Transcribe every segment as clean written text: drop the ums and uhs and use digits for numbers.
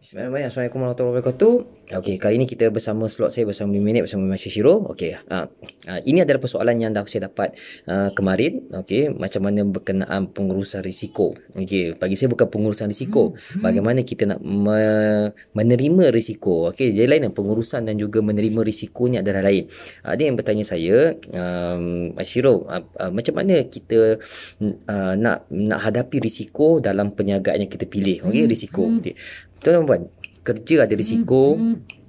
Bismillahirrahmanirrahim. Assalamualaikum warahmatullahi wabarakatuh. Okey, kali ini kita bersama slot saya bersama Minit bersama Mas Syiro. Okey, ini adalah persoalan yang saya dapat kemarin. Okey, macam mana berkenaan pengurusan risiko. Okey, bagi saya bukan pengurusan risiko. Bagaimana kita nak menerima risiko. Okey, dia lain, pengurusan dan juga menerima risikonya adalah lain. Dia yang bertanya saya, Mas Syiro, macam mana kita nak hadapi risiko dalam perniagaan yang kita pilih. Okey, risiko. Okay. Tuan-tuan, kerja ada risiko,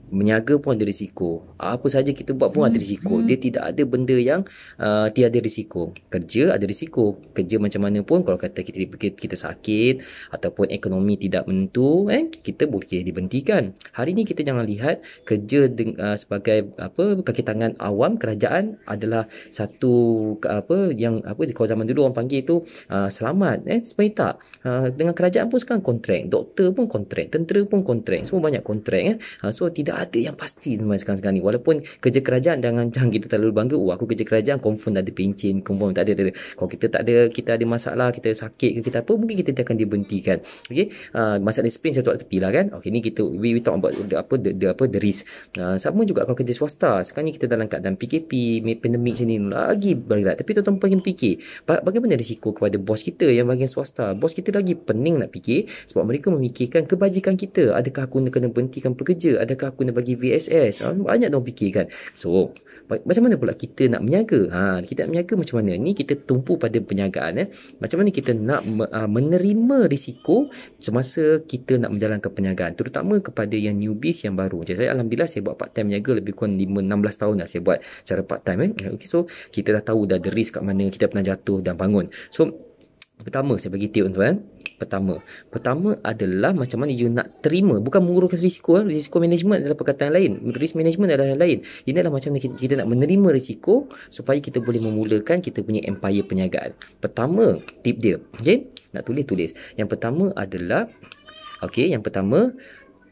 meniaga pun ada risiko. Apa saja kita buat pun ada risiko. Dia tidak ada benda yang tiada risiko. Kerja ada risiko. Kerja macam mana pun, kalau kata kita sakit ataupun ekonomi tidak menentu, kita boleh dibentikan. Hari ni kita jangan lihat kerja sebagai kaki tangan awam kerajaan adalah satu kalau zaman dulu orang panggil tu selamat. Sebenarnya tak. Dengan kerajaan pun sekarang kontrak, doktor pun kontrak, tentera pun kontrak, semua banyak kontrak. So tidak ada yang pasti sekarang ni. Walaupun kerja kerajaan, jangan kita terlalu bangga, aku kerja kerajaan confirm ada pencen, confirm tak ada. Kalau kita tak ada, kita ada masalah, kita sakit ke kita apa, mungkin kita akan dibentikan. Okey, masalah disiplin saya tak tepi lah kan. Okey, ni kita we talk about the risk. Sama juga kalau kerja swasta. Sekarang ni kita dalam keadaan PKP, pandemik sini lagi berat. Tapi tuan-tuan perlu fikir, bagaimana risiko kepada bos kita yang bahagian swasta. Bos kita lagi pening nak fikir sebab mereka memikirkan kebajikan kita. Adakah aku kena berhentikan pekerja? Adakah aku nak bagi VSS? Banyak dong fikirkan. So, macam mana pula kita nak berniaga? Kita nak berniaga macam mana? Ni kita tumpu pada perniagaan. Macam mana kita nak menerima risiko semasa kita nak menjalankan perniagaan, terutama kepada yang newbies yang baru. Jadi saya alhamdulillah saya buat part time berniaga lebih kurang 5-16 tahun dah saya buat secara part time. Okay, so kita dah tahu dah the risk kat mana, kita pernah jatuh dan bangun. So pertama saya bagi tip tuan-tuan. Pertama adalah macam mana you nak terima, bukan menguruskan risiko. Risiko management adalah perkataan lain, risk management adalah lain. Ini adalah macam mana kita nak menerima risiko supaya kita boleh memulakan kita punya empire perniagaan. Pertama tip dia, okey, nak tulis. Yang pertama adalah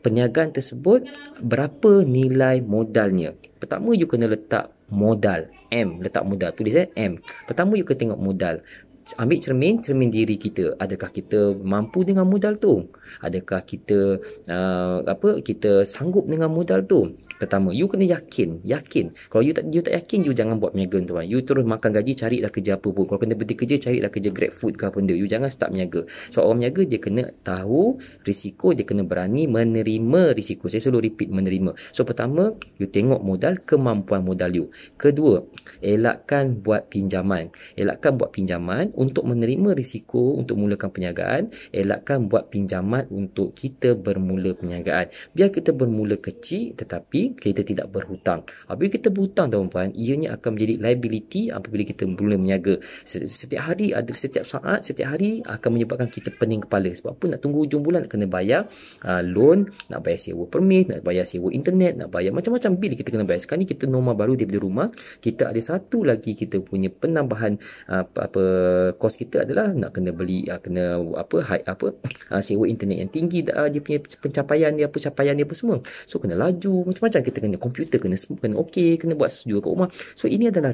perniagaan tersebut berapa nilai modalnya. Pertama you kena letak modal, letak modal, tulis M. Pertama you kena tengok modal. Ambil cermin diri kita. Adakah kita mampu dengan modal tu? Adakah kita kita sanggup dengan modal tu? Pertama, you kena yakin. Kalau you tak yakin, you jangan buat berniaga tuan. You terus makan gaji, carilah kerja apa pun. Kalau kena berhenti kerja, carilah kerja Grab food ke apa benda. You jangan start berniaga. So orang berniaga dia kena tahu risiko, dia kena berani menerima risiko. Saya selalu repeat menerima. So pertama, you tengok modal, kemampuan modal you. Kedua, elakkan buat pinjaman. Untuk menerima risiko untuk mulakan perniagaan. Elakkan buat pinjaman untuk kita bermula perniagaan. Biar kita bermula kecil tetapi kita tidak berhutang. Apabila kita berhutang tuan-tuan, ianya akan menjadi liability apabila kita mula berniaga. Setiap saat, setiap hari akan menyebabkan kita pening kepala. Sebab apa? Nak tunggu hujung bulan nak kena bayar loan, nak bayar sewa permit, nak bayar sewa internet, nak bayar macam-macam bil kita kena bayar. Sekarang ni kita norma baru daripada rumah. Kita ada satu lagi kita punya penambahan kos kita adalah nak kena beli sewa internet yang tinggi, dia punya pencapaian dia apa semua. So kena laju, macam-macam kita kena komputer kena okey, kena buat juga kat rumah. So ini adalah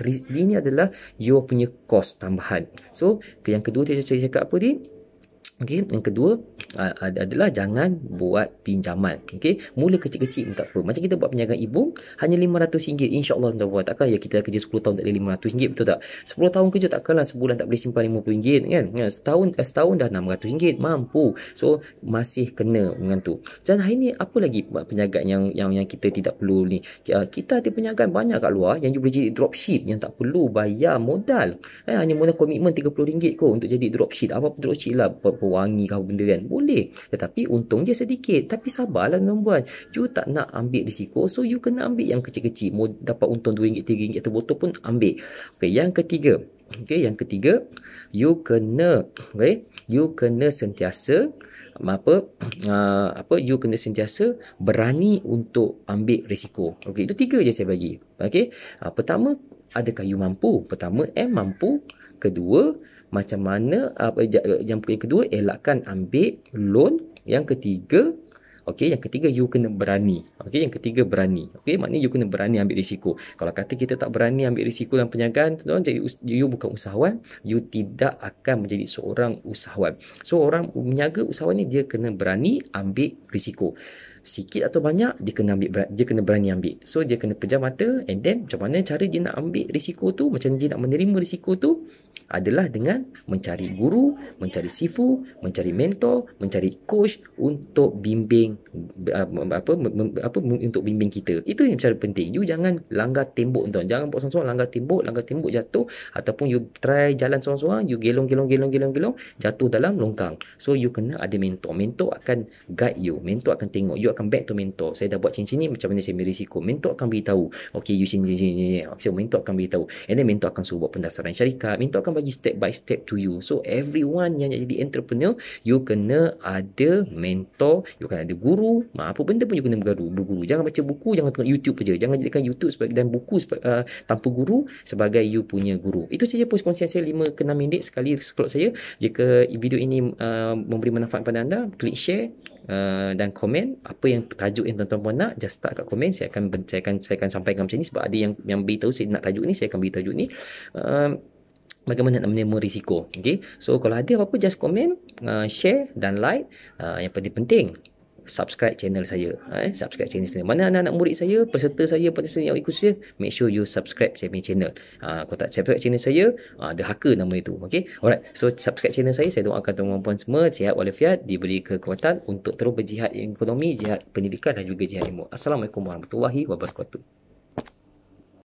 your punya kos tambahan. So yang kedua saya cakap apa ni? Okey, yang kedua adalah jangan buat pinjaman. Okey, mula kecil-kecil pun tak apa. Macam kita buat perniagaan ibu hanya RM500, insya-Allah dah buat. Takkan ya kita kerja 10 tahun tak ada RM500, betul tak? 10 tahun kerja takkanlah sebulan tak boleh simpan RM50 kan? Setahun dah RM600, mampu. So masih kena dengan tu. Dan hari ni apa lagi perniagaan yang kita tidak perlu ni? Kita ada perniagaan banyak kat luar yang boleh jadi dropship yang tak perlu bayar modal. Hanya modal komitmen RM30 kot untuk jadi dropship. Apa dropship lah, wangi kau benda kan, boleh, tetapi untung dia sedikit. Tapi sabarlah tuan-tuan, you tak nak ambil risiko, so you kena ambil yang kecil-kecil. Mau dapat untung RM2, RM3 atau botol pun ambil. Yang ketiga, you kena sentiasa you kena sentiasa berani untuk ambil risiko. Itu 3 je saya bagi. Pertama, adakah you mampu? Pertama, mampu. Kedua, macam mana yang kedua, elakkan ambil loan. Yang ketiga, Okey, yang ketiga you kena berani. Okey, yang ketiga berani. Okey, maknanya you kena berani ambil risiko. Kalau kata kita tak berani ambil risiko dalam perniagaan, tuan, jadi you bukan usahawan, you tidak akan menjadi seorang usahawan. So orang meniaga, usahawan ni dia kena berani ambil risiko. Sikit atau banyak dia kena berani ambil. So dia kena pejam mata, and then macam mana cara dia nak ambil risiko tu, macam mana dia nak menerima risiko tu adalah dengan mencari guru, mencari sifu, mencari mentor, mencari coach untuk bimbing untuk bimbing kita. Itu yang cara penting. You jangan langgar tembok, tuan. Jangan buat seorang-seorang langgar tembok jatuh, ataupun you try jalan seorang-seorang, you gelong jatuh dalam longkang. So you kena ada mentor. Mentor akan guide you. Mentor akan tengok. You akan back to mentor. Saya dah buat macam ni, macam mana saya ambil risiko. Mentor akan beritahu. Okay, you sini. So mentor akan beritahu. And then mentor akan suruh buat pendaftaran syarikat. Mentor akan bagi step by step to you. So everyone yang jadi entrepreneur, you kena ada mentor, you kena ada guru. Apa benda pun you kena berguru. Jangan baca buku, jangan tengok YouTube saja. Jangan jadikan YouTube dan buku tanpa guru sebagai you punya guru. Itu saja perkongsian saya 5 ke 6 minit sekali slot saya. Jika video ini memberi manfaat pada anda, klik share dan komen apa yang tajuk yang tuan-tuan nak, just start kat komen. Saya akan sampaikan macam ni, sebab ada yang beritahu saya nak tajuk ni, saya akan beritahu tajuk ni. Bagaimana nak menerima risiko. Okay? So kalau ada apa-apa, just komen, share dan like. Yang penting subscribe channel saya. Subscribe channel saya. Mana anak-anak murid saya, peserta saya, peserta yang ikut saya, make sure you subscribe saya punya channel. Kalau tak subscribe channel saya, derhaka nama itu. Okay? Alright. So subscribe channel saya. Saya doakan tuan-tuan semua sihat walafiat, diberi kekuatan untuk terus berjihad ekonomi, jihad pendidikan dan juga jihad ilmu. Assalamualaikum warahmatullahi wabarakatuh.